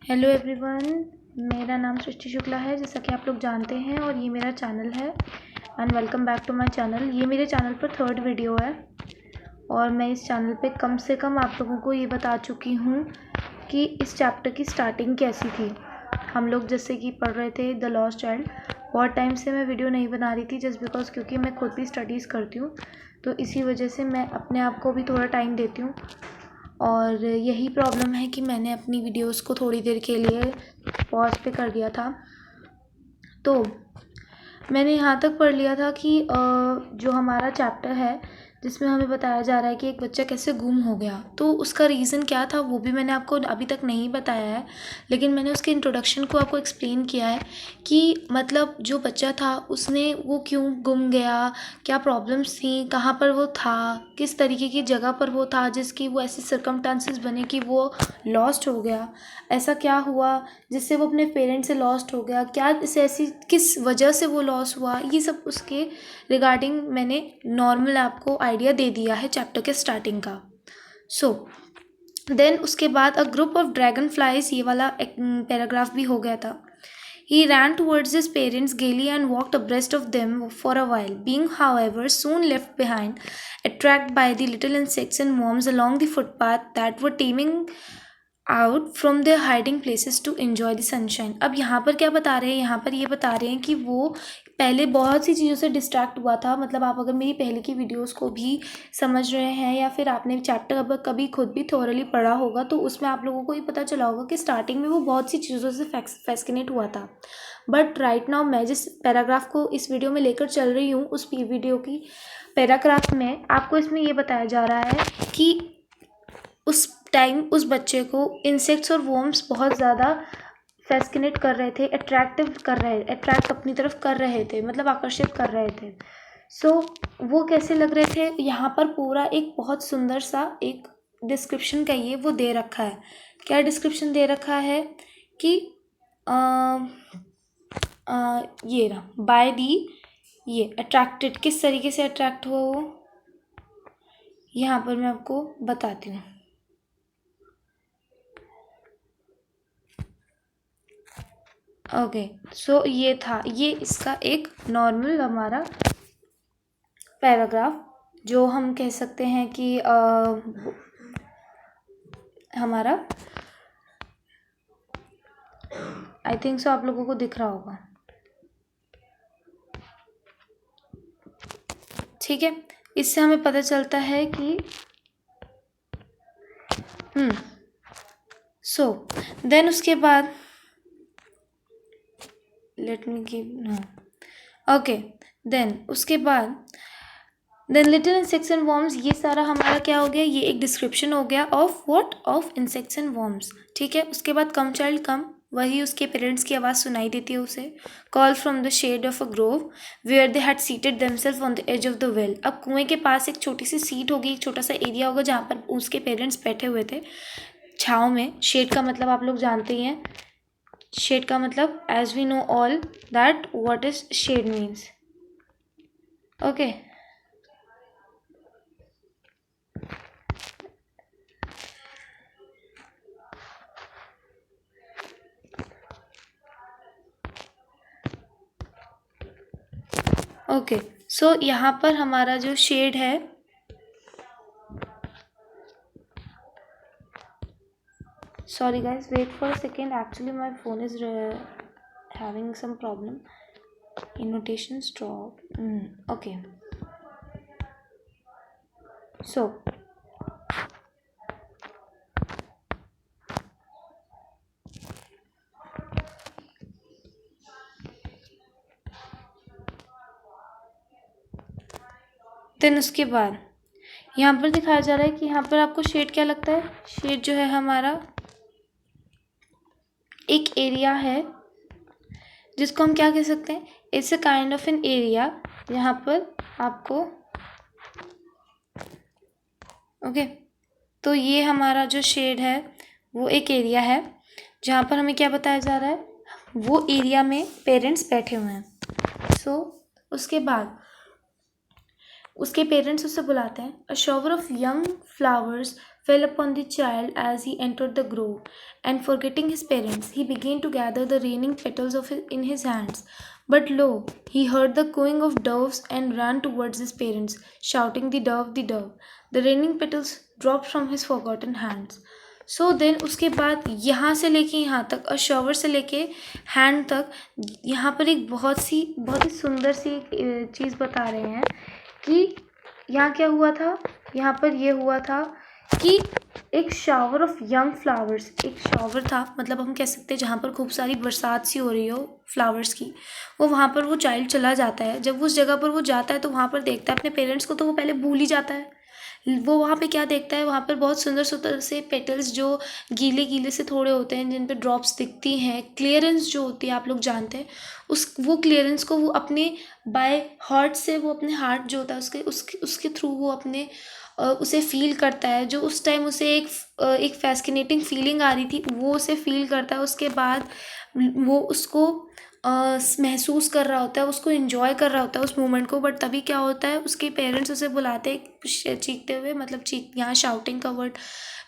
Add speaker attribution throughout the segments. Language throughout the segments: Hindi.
Speaker 1: हेलो एवरीवन, मेरा नाम सृष्टि शुक्ला है, जैसा कि आप लोग जानते हैं, और ये मेरा चैनल है। And welcome back to my channel. ये मेरे चैनल पर थर्ड वीडियो है और मैं इस चैनल पे कम से कम आप लोगों को ये बता चुकी हूँ कि इस चैप्टर की स्टार्टिंग कैसी थी। हम लोग जैसे कि पढ़ रहे थे द लॉस्ट चाइल्ड। बहुत टाइम से मैं वीडियो नहीं बना रही थी जस्ट बिकॉज क्योंकि मैं खुद भी स्टडीज़ करती हूँ, तो इसी वजह से मैं अपने आप को भी थोड़ा टाइम देती हूँ। और यही प्रॉब्लम है कि मैंने अपनी वीडियोस को थोड़ी देर के लिए पॉज पे कर दिया था। तो मैंने यहाँ तक पढ़ लिया था कि जो हमारा चैप्टर है जिसमें हमें बताया जा रहा है कि एक बच्चा कैसे गुम हो गया, तो उसका रीज़न क्या था वो भी मैंने आपको अभी तक नहीं बताया है, लेकिन मैंने उसके इंट्रोडक्शन को आपको एक्सप्लेन किया है कि मतलब जो बच्चा था उसने वो क्यों गुम गया, क्या प्रॉब्लम्स थी, कहाँ पर वो था, किस तरीके की जगह पर वो था जिसकी वो ऐसे सर्कमस्टांसेस बने कि वो लॉस्ट हो गया, ऐसा क्या हुआ जिससे वो अपने पेरेंट्स से लॉस्ट हो गया, क्या इसे ऐसी किस वजह से वो लॉस हुआ, ये सब उसके रिगार्डिंग मैंने नॉर्मल आपको आइडिया दे दिया है चैप्टर के स्टार्टिंग का। सो देन उसके बाद a group of dragon flies, ये वाला पैराग्राफ भी हो गया था। He ran towards his parents gaily and walked abreast of them for a while, being, however, soon left behind, attracted by the little insects and worms along the footpath that were teeming out from their hiding places to enjoy the sunshine. अब यहाँ पर क्या बता रहे हैं, यहाँ पर ये बता रहे हैं कि वो पहले बहुत सी चीज़ों से डिस्ट्रैक्ट हुआ था। मतलब आप अगर मेरी पहले की वीडियोस को भी समझ रहे हैं या फिर आपने चैप्टर अब कभी खुद भी थोरली पढ़ा होगा तो उसमें आप लोगों को ये पता चला होगा कि स्टार्टिंग में वो बहुत सी चीज़ों से फैस्किनेट हुआ था। बट राइट नाउ मैं जिस पैराग्राफ को इस वीडियो में लेकर चल रही हूँ उस वीडियो की पैराग्राफ में आपको इसमें ये बताया जा रहा है कि उस टाइम उस बच्चे को इंसेक्ट्स और वॉर्म्स बहुत ज़्यादा फैस्किनेट कर रहे थे, अट्रैक्ट अपनी तरफ कर रहे थे, मतलब आकर्षित कर रहे थे। सो वो कैसे लग रहे थे, यहाँ पर पूरा एक बहुत सुंदर सा एक डिस्क्रिप्शन का ये वो दे रखा है। क्या डिस्क्रिप्शन दे रखा है कि ये रहा बाय दी, ये अट्रैक्टेड, किस तरीके से अट्रैक्ट हुआ वो यहाँ पर मैं आपको बताती हूँ। ओके, सो ये था, ये इसका एक नॉर्मल हमारा पैराग्राफ जो हम कह सकते हैं कि हमारा आई थिंक सो आप लोगों को दिख रहा होगा, ठीक है। इससे हमें पता चलता है कि सो देन उसके बाद let me give okay, then उसके बाद then little insects and worms, ये सारा हमारा क्या हो गया, ये एक डिस्क्रिप्शन हो गया of what, of insects and worms, ठीक है। उसके बाद कम चाइल्ड कम, वही उसके पेरेंट्स की आवाज़ सुनाई देती है उसे। Call from the shade of a grove where they had seated themselves on the edge of the well. अब कुएं के पास एक छोटी सी सीट होगी, एक छोटा सा एरिया होगा जहाँ पर उसके पेरेंट्स बैठे हुए थे छाँव में। शेड का मतलब आप लोग जानते ही हैं, शेड का मतलब as we know all that what is shade means, okay. Okay, so यहाँ पर हमारा जो शेड है, sorry guys, wait for a second, actually my phone is having some problem, annotations drop, okay, so then उसके बाद यहाँ पर दिखाया जा रहा है कि यहाँ पर आपको शेड क्या लगता है, शेड जो है हमारा एक एरिया है जिसको हम क्या कह सकते हैं, it's a kind of an area यहाँ पर आपको, ओके। तो ये हमारा जो शेड है वो एक एरिया है जहाँ पर हमें क्या बताया जा रहा है, वो एरिया में पेरेंट्स बैठे हुए हैं। सो उसके बाद उसके पेरेंट्स उससे बुलाते हैं। अ shower of young flowers fell upon the child as he entered the grove, and forgetting his parents, he began to gather the raining petals in his hands. But lo, he heard the cooing of doves and ran towards his parents, shouting, "The dove, the dove." The raining petals dropped from his forgotten hands. So then उसके बाद यहाँ से लेके यहाँ तक और शॉवर से लेके हैंड तक यहाँ पर एक बहुत ही सुंदर सी एक चीज़ बता रहे हैं कि यहाँ क्या हुआ था। यहाँ पर ये हुआ था कि एक शावर ऑफ यंग फ्लावर्स, एक शावर था, मतलब हम कह सकते हैं जहाँ पर खूब सारी बरसात सी हो रही हो फ्लावर्स की, वो वहाँ पर वो चाइल्ड चला जाता है। जब उस जगह पर वो जाता है तो वहाँ पर देखता है अपने पेरेंट्स को, तो वो पहले भूल ही जाता है। वो वहाँ पे क्या देखता है, वहाँ पर बहुत सुंदर सुंदर से पेटल्स जो गीले गीले से थोड़े होते हैं, जिन पे ड्रॉप्स दिखती हैं, क्लियरेंस जो होती है आप लोग जानते हैं, वो क्लियरेंस को वो अपने बाय हार्ट से, वो अपने हार्ट जो होता है उसके थ्रू वो अपने उसे फील करता है। जो उस टाइम उसे एक फैस्किनेटिंग फीलिंग आ रही थी, वो उसे फील करता है। उसके बाद वो उसको महसूस कर रहा होता है, उसको एंजॉय कर रहा होता है उस मोमेंट को। बट तभी क्या होता है, उसके पेरेंट्स उसे बुलाते हैं चीखते हुए, मतलब यहाँ शाउटिंग का वर्ड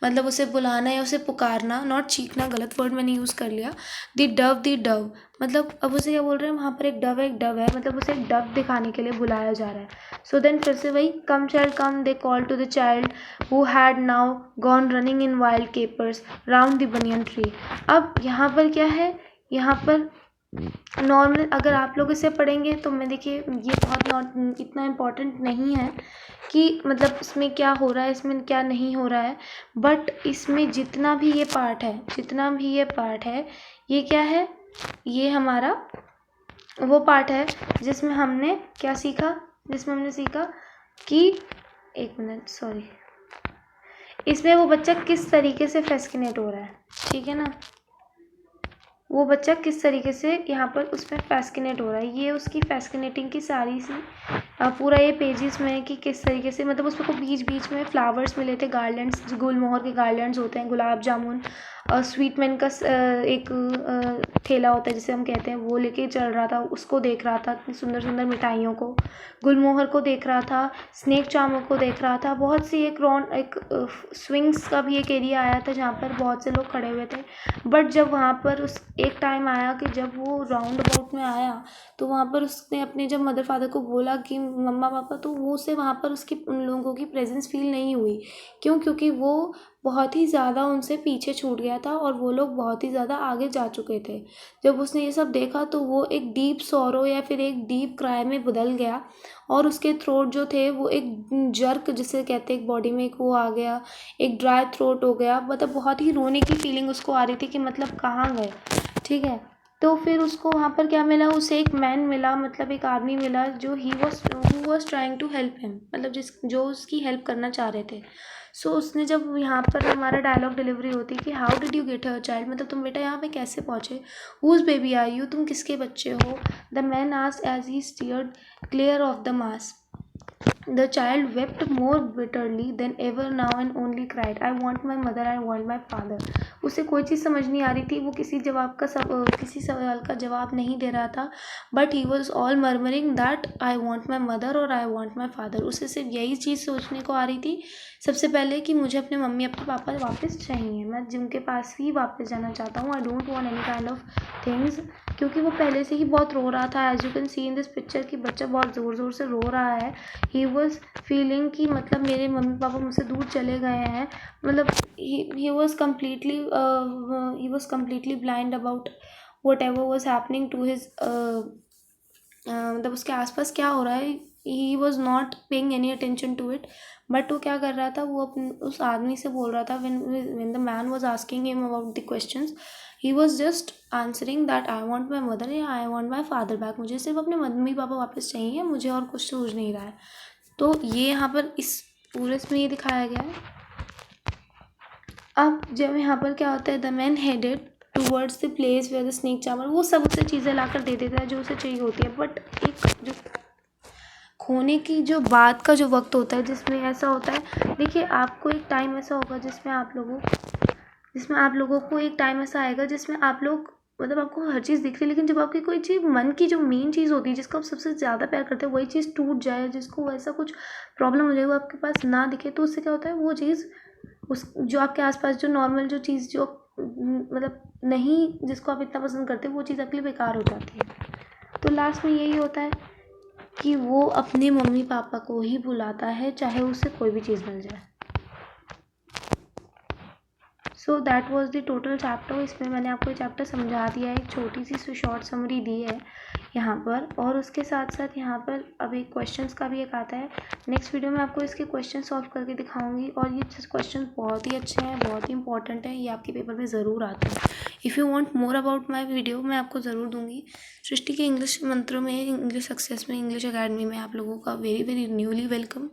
Speaker 1: मतलब उसे बुलाना या उसे पुकारना, नॉट चीखना, गलत वर्ड मैंने यूज़ कर लिया। द डव, मतलब अब उसे क्या बोल रहे हैं, वहाँ पर एक डव है, मतलब उसे एक डव दिखाने के लिए बुलाया जा रहा है। सो देन फिर से वही come child come, they call to the child who had now gone running in wild capers round the banyan tree. अब यहाँ पर क्या है, यहाँ पर नॉर्मल अगर आप लोग इसे पढ़ेंगे तो मैं देखिए ये बहुत इतना इम्पोर्टेंट नहीं है कि मतलब इसमें क्या हो रहा है, इसमें क्या नहीं हो रहा है, बट इसमें जितना भी ये पार्ट है ये क्या है, ये हमारा वो पार्ट है जिसमें हमने क्या सीखा, कि एक मिनट सॉरी, इसमें वो बच्चा किस तरीके से फैस्किनेट हो रहा है, ठीक है ना, वो बच्चा किस तरीके से यहाँ पर उसमें फैस्किनेट हो रहा है। ये उसकी फैस्किनेटिंग की सारी सी पूरा ये पेजेस में है कि किस तरीके से, मतलब उसमें को बीच बीच में फ्लावर्स मिले थे, गार्लैंड्स, गुलमोहर के गार्लैंड्स होते हैं, गुलाब जामुन और स्वीटमैन का एक ठेला होता है जिसे हम कहते हैं, वो लेके चल रहा था, उसको देख रहा था, इतनी सुंदर सुंदर मिठाइयों को, गुलमोहर को देख रहा था, स्नेक चार्मर को देख रहा था, बहुत सी एक स्विंग्स का भी एक एरिया आया था जहाँ पर बहुत से लोग खड़े हुए थे। बट जब वहाँ पर उस एक टाइम आया कि जब वो राउंड अबाउट में आया तो वहाँ पर उसने अपने जब मदर फादर को बोला कि मम्मा पापा, तो वो उसे वहाँ पर उसकी उन लोगों की प्रेजेंस फील नहीं हुई। क्योंकि वो बहुत ही ज़्यादा उनसे पीछे छूट गया था और वो लोग बहुत ही ज़्यादा आगे जा चुके थे। जब उसने ये सब देखा तो वो एक डीप सॉरो या फिर एक डीप क्राई में बदल गया और उसके थ्रोट जो थे वो एक जर्क जिसे कहते हैं, एक बॉडी में एक वो आ गया, एक ड्राई थ्रोट हो गया, मतलब बहुत ही रोने की फीलिंग उसको आ रही थी कि मतलब कहाँ गए, ठीक है। तो फिर उसको वहाँ पर क्या मिला, उसे एक मैन मिला, मतलब एक आदमी मिला जो who was trying to help him, मतलब जो उसकी हेल्प करना चाह रहे थे। सो उसने जब यहाँ पर हमारा डायलॉग डिलीवरी होती कि how did you get her child, मतलब तुम बेटा यहाँ पे कैसे पहुँचे, हुज बेबी आर यू, तुम किसके बच्चे हो। The man asked as he steered clear of the mass. The child wept more bitterly than ever now and only cried, I want my mother, I want my father. उसे कोई चीज़ समझ नहीं आ रही थी, वो किसी सवाल का जवाब नहीं दे रहा था, but he was all murmuring that I want my mother और आई वॉन्ट माई फादर। उसे सिर्फ यही चीज़ सोचने को आ रही थी सबसे पहले कि मुझे अपने मम्मी अपने पापा वापस चाहिए, मैं जिनके पास ही वापस जाना चाहता हूँ। I don't want any kind of things, क्योंकि वो पहले से ही बहुत रो रहा था। As you can see in this picture कि बच्चा बहुत ज़ोर ज़ोर से रो रहा है। ही वॉज फीलिंग कि मतलब मेरे मम्मी पापा मुझसे दूर चले गए हैं, मतलब he was completely blind about whatever was happening to his मतलब उसके आसपास क्या हो रहा है, he was not paying any attention to it। But वो क्या कर रहा था, वो उस आदमी से बोल रहा था, when the man was asking him about the questions, he was just answering that I want my mother या I want my father back, मुझे सिर्फ अपने मम्मी पापा वापस चाहिए, मुझे और कुछ सूझ नहीं रहा है। तो ये यहाँ पर इस पूरे इसमें ये दिखाया गया है। अब जब यहाँ पर क्या होता है, the man headed towards the place where the snake charmer, वो सब उसे चीज़ें ला कर दे देता है जो उसे चाहिए होती है। बट एक जो खोने की जो बात का जो वक्त होता है जिसमें ऐसा होता है, देखिए आपको एक टाइम ऐसा होगा जिसमें आप लोगों को एक टाइम ऐसा आएगा जिसमें आप लोग मतलब आपको हर चीज़ दिख रही है, लेकिन जब आपकी कोई चीज़ मन की जो मेन चीज़ होती है जिसको आप सबसे ज़्यादा प्यार करते हो वही चीज़ टूट जाए, जिसको ऐसा कुछ प्रॉब्लम हो जाए, वो आपके पास ना दिखे, तो उससे क्या होता है, वो चीज़ उस जो आपके आसपास जो नॉर्मल जो चीज़ जो मतलब नहीं जिसको आप इतना पसंद करते हो वो चीज़ आपके लिए बेकार हो जाती है। तो लास्ट में यही होता है कि वो अपने मम्मी पापा को ही बुलाता है, चाहे उसे कोई भी चीज़ मिल जाए। So that was the total chapter. इसमें मैंने आपको ये चैप्टर समझा दिया है, एक छोटी सी शॉर्ट समरी दी है यहाँ पर, और उसके साथ साथ यहाँ पर अभी क्वेश्चंस का भी एक आता है। नेक्स्ट वीडियो में आपको इसके क्वेश्चन सॉल्व करके दिखाऊंगी, और ये क्वेश्चन बहुत ही अच्छे हैं, बहुत ही इंपॉर्टेंट है, ये आपके पेपर में ज़रूर आते हैं। If you want more about my video, मैं आपको ज़रूर दूंगी। सृष्टि के इंग्लिश मंत्रों में, इंग्लिश सक्सेस में, इंग्लिश अकेडमी में आप लोगों का वेरी वेरी न्यूली वेलकम।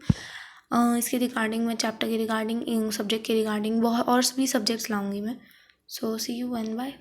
Speaker 1: इसके रिगार्डिंग मैं चैप्टर के रिगार्डिंग, सब्जेक्ट के रिगार्डिंग बहुत और भी सब्जेक्ट्स लाऊंगी मैं। सो सी यू एंड बाय।